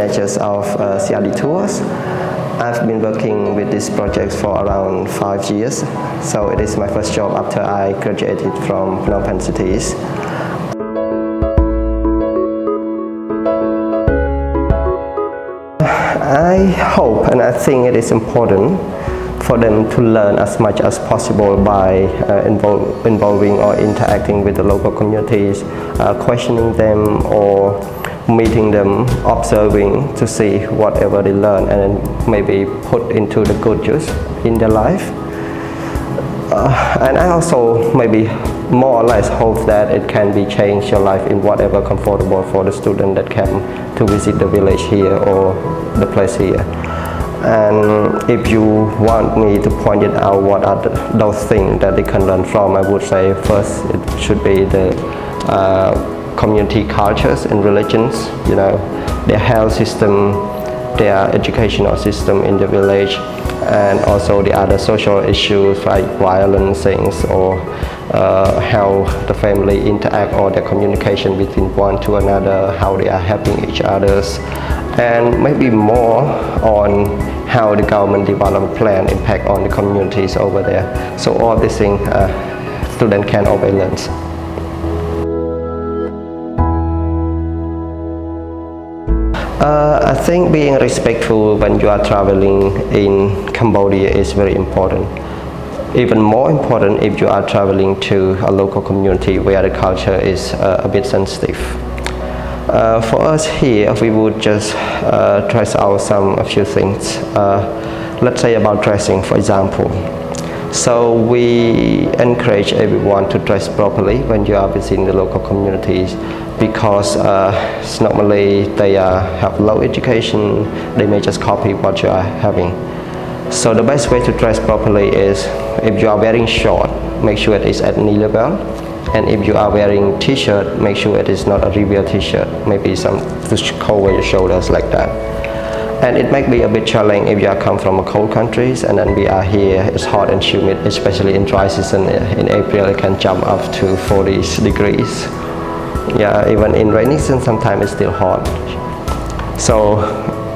managers of CRDTours. I've been working with this project for around 5 years, so it is my first job after I graduated from Phnom Penh cities. I hope and I think it is important for them to learn as much as possible by involving or interacting with the local communities, questioning them or meeting them, observing to see whatever they learn and then maybe put into the good use in their life. And I also maybe more or less hope that it can be changed your life in whatever comfortable for the student that came to visit the village here or the place here. And if you want me to point it out what are those things that they can learn from, I would say first it should be the community cultures and religions, you know, their health system, their educational system in the village, and also the other social issues like violence things or how the family interact or their communication between one to another, how they are helping each others, and maybe more on how the government development plan impact on the communities over there. So all these things students can always learn. I think being respectful when you are traveling in Cambodia is very important. Even more important if you are traveling to a local community where the culture is a bit sensitive. For us here, we would just trace out a few things. Let's say about dressing, for example. So we encourage everyone to dress properly when you are visiting the local communities, because normally they have low education, they may just copy what you are having. So the best way to dress properly is, if you are wearing short, make sure it is at knee level. And if you are wearing t-shirt, make sure it is not a reveal t-shirt, maybe some to cover your shoulders like that. And it might be a bit challenging if you come from a cold countries and then we are here, it's hot and humid, especially in dry season. In April it can jump up to 40 degrees. Yeah, even in rainy season sometimes it's still hot. So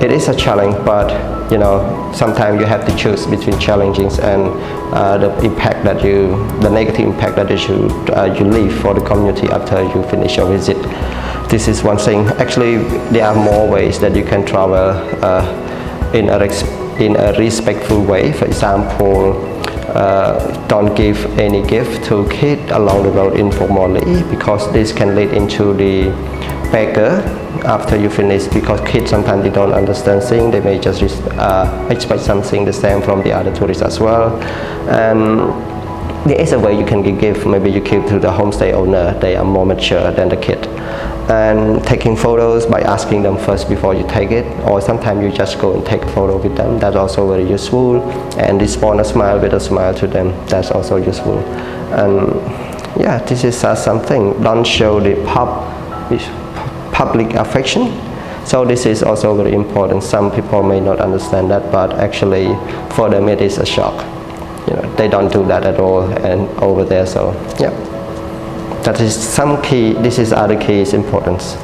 it is a challenge, but you know, sometimes you have to choose between challenges and the impact that the negative impact that you leave for the community after you finish your visit. This is one thing. Actually, there are more ways that you can travel in a respectful way. For example, don't give any gift to kids along the road informally, because this can lead into the beggar after you finish, because kids sometimes they don't understand things, they may just expect something the same from the other tourists as well. And there is a way you can give gift. Maybe you give to the homestay owner, they are more mature than the kid. And taking photos by asking them first before you take it, or sometimes you just go and take a photo with them, that's also very useful. And respond a smile with a smile to them, that's also useful. And yeah, this is something. Don't show the public affection. So this is also very important. Some people may not understand that, but actually for them it is a shock. You know, they don't do that at all and over there. So yeah, that is some key. This is other keys importance.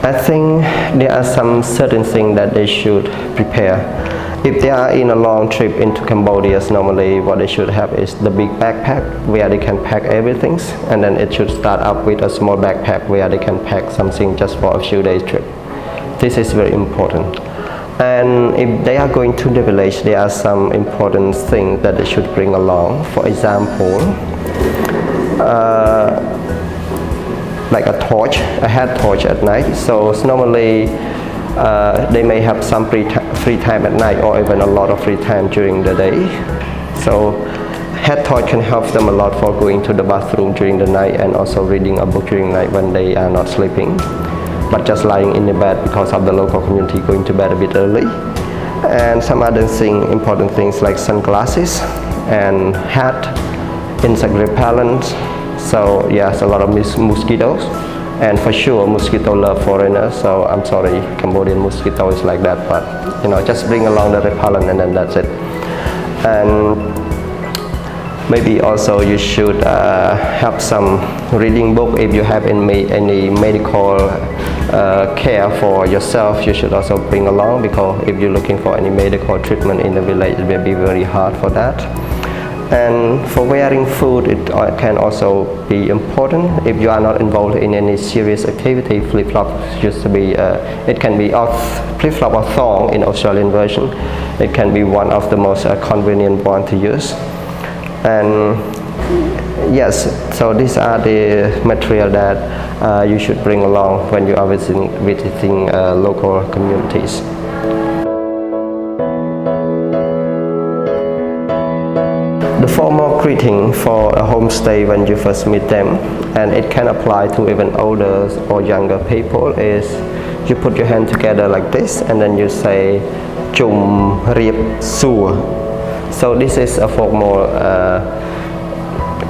I think there are some certain things that they should prepare. If they are in a long trip into Cambodia, normally what they should have is the big backpack where they can pack everything, and then it should start up with a small backpack where they can pack something just for a few days trip. This is very important. And if they are going to the village, there are some important things that they should bring along. For example, like a torch, a head torch at night. So normally they may have some free time at night, or even a lot of free time during the day. So head torch can help them a lot for going to the bathroom during the night, and also reading a book during the night when they are not sleeping, but just lying in the bed, because of the local community going to bed a bit early. And some other important things like sunglasses and hat, insect repellent. So yes, a lot of mosquitoes. And for sure, mosquito love foreigners. So I'm sorry, Cambodian mosquito is like that, but you know, just bring along the repellent and then that's it. And Maybe also you should have some reading book. If you have any medical care for yourself, you should also bring along, because if you're looking for any medical treatment in the village, it will be very hard for that. And for wearing food, it can also be important. If you are not involved in any serious activity, flip-flop used to be, it can be flip-flop or thong in Australian version. It can be one of the most convenient one to use. And yes, so these are the material that you should bring along when you are visiting local communities. The formal greeting for a homestay when you first meet them, and it can apply to even older or younger people, is you put your hand together like this and then you say Chum Riep Sur. So this is a formal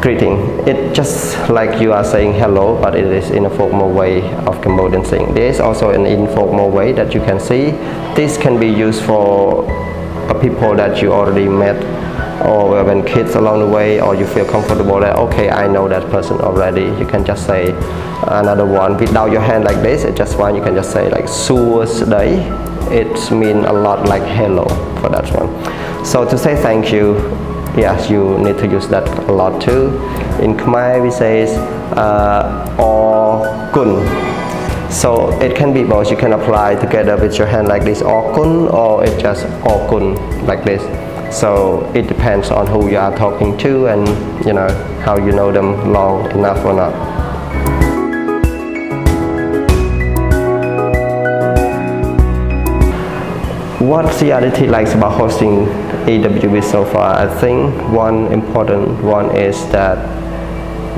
greeting. It just like you are saying hello, but it is in a formal way of Cambodian saying. There is also an informal way that you can see. This can be used for people that you already met, or when kids along the way, or you feel comfortable that okay, I know that person already. You can just say another one without your hand like this. It's just one. You can just say like Suus Day. It means a lot like hello for that one. So to say thank you, yes, you need to use that a lot too. In Khmer we say or kun. So it can be both. You can apply together with your hand like this, or kun, or it's just or kun like this. So it depends on who you are talking to, and you know how you know them long enough or not. What CRDT likes about hosting EWB so far, I think one important one is that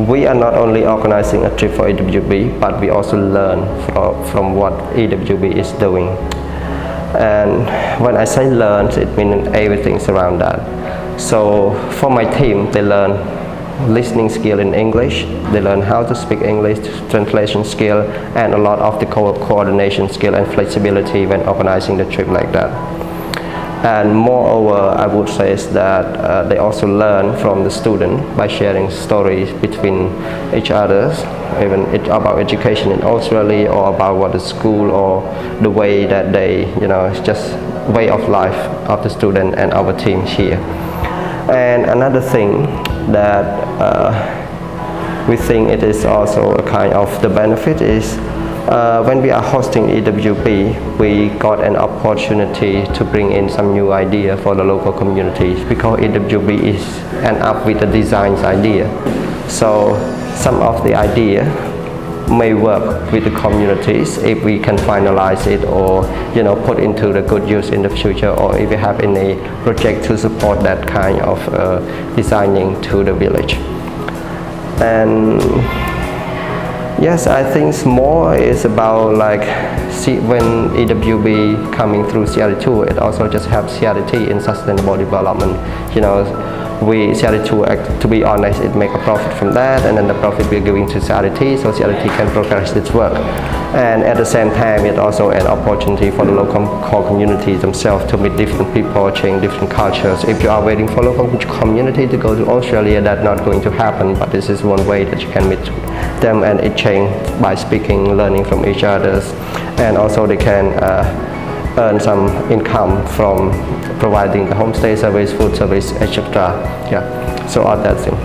we are not only organizing a trip for EWB, but we also learn from what EWB is doing. And when I say learn, it means everything around that. So for my team, they learn listening skill in English, they learn how to speak English, translation skill, and a lot of the coordination skill and flexibility when organizing the trip like that. And moreover, I would say is that they also learn from the student by sharing stories between each other, even about education in Australia, or about what the school, or the way that they, you know, it's just way of life of the student and our team here. And another thing that we think it is also a kind of the benefit is when we are hosting EWB, we got an opportunity to bring in some new idea for the local communities, because EWB is end up with the design's idea. So some of the idea may work with the communities if we can finalize it, or you know, put into the good use in the future, or if we have any project to support that kind of designing to the village. And yes, I think more is about like, see, when EWB coming through CRDTours, it also just helps CRDT in sustainable development. You know, CRDTours, to be honest, it make a profit from that, and then the profit we're giving to CRDT, so CRDT can progress its work. And at the same time, it's also an opportunity for the local core communities themselves to meet different people, change different cultures. If you are waiting for local community to go to Australia, that's not going to happen, but this is one way that you can meet them and exchange by speaking, learning from each other, and also they can earn some income from providing the homestay service, food service, etc. Yeah, so all that thing.